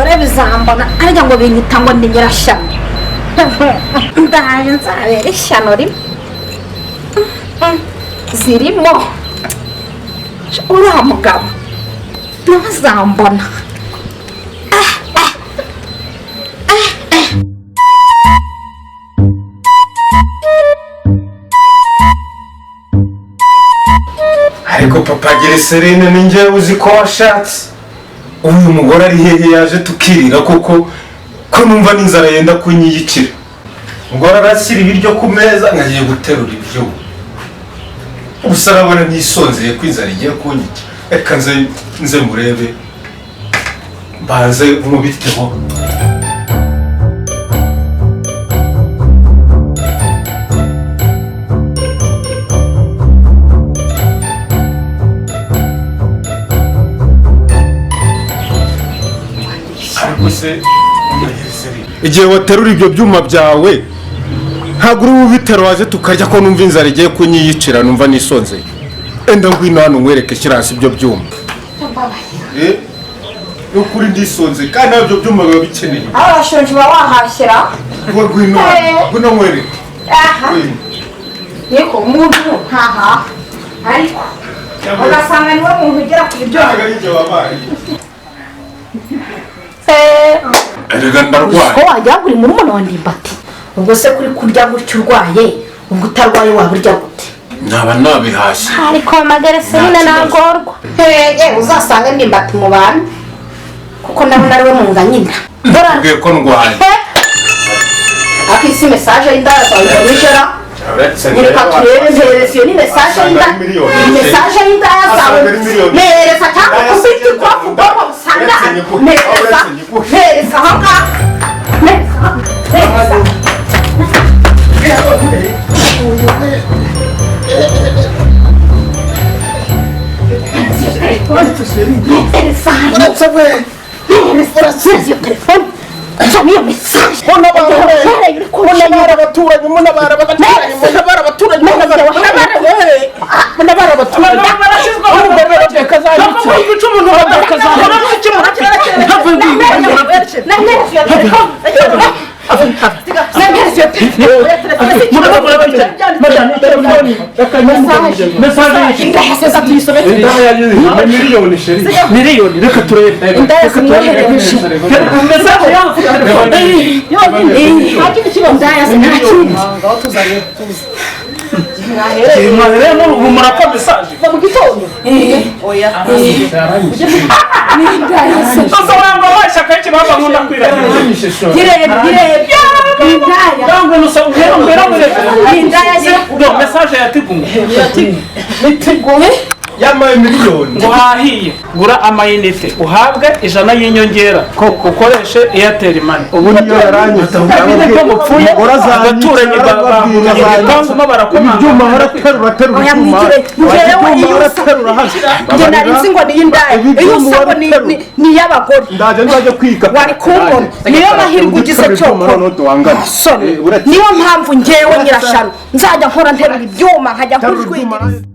abagore bizambona ariko ngo binyita ngo ndi nyirashyano ndaje nzabera ishyano rimwe zirimo uriya mugabo ntazambona ariko papa Giriserine ni njyewe uzi ko washatse uyu mugore ari hehe yaje tukirira kuko ko numva n'inzara yenda kunyiyicira umugore arashyira ibiryo ku meza nkagiye guterura ibiryo ubusa arabona nisonzeye ko inzara igiye kunyica reka nze murebe mbanze mubiteho igihe waterura ibyo byuma byawe ntabwo uri bubitero waje tukarya ko numva inzara igiye kunyiyicira numva nisonzeye enda ngwino hano nkwereke shyira hasi ibyo byuma ukuri ndisonze kandi nabyo byuma biba bikeneye aho bashonje uba wahashyira ngwino nkwereke niko umuntu ntaha ariko ugasanga niwe muntu ugera ku biryo erega ndarwaye ko wajya buri muri umuntu wa ndimbati ubwo se kuri kurya gutyo urwaye ubwo utarwaye waba urya gute naba nabihashye ariko Giriserine nagorwa uzasanga ndimbati mu bantu kuko ndabona ariwe munga nyina ndabwiye ko ndwaye akisi mesaje y'indaya zawe nijoro reka turebe mpereza iyo ni mesaje y'indaya zawe mpereza cyangwa kubita ikofu ubwonko busanga mpereza aho ngaho mpereza telefone niyo mesaje munabara abaturanyi munabara abaturanyi munabara abaturanyi munabara abaturanyi miliyoni reka turebe murapfa mesaje mu gitondo oya usanga washaka ikibaba nkunda kwirahira mesaje yatiguye yamaye miliyoni ngo hahiye gura amayinite uhabwe ijana y'inyongera ko ukoreshe Airtel Money ubu niyo yaranyita ko mupfuye abaturanyi baganguma barakomanga ibyuma baraterura ibyuma baraterura hasi njye nari nzi ngo ni indaya iyo usanga ni y'abagore ndaje kwiga wari kumbona niyo mahirwe ugize cyoko niyo mpamvu ngewe nyirashyano nzajya nkora nterura ibyuma nkajya nkujwira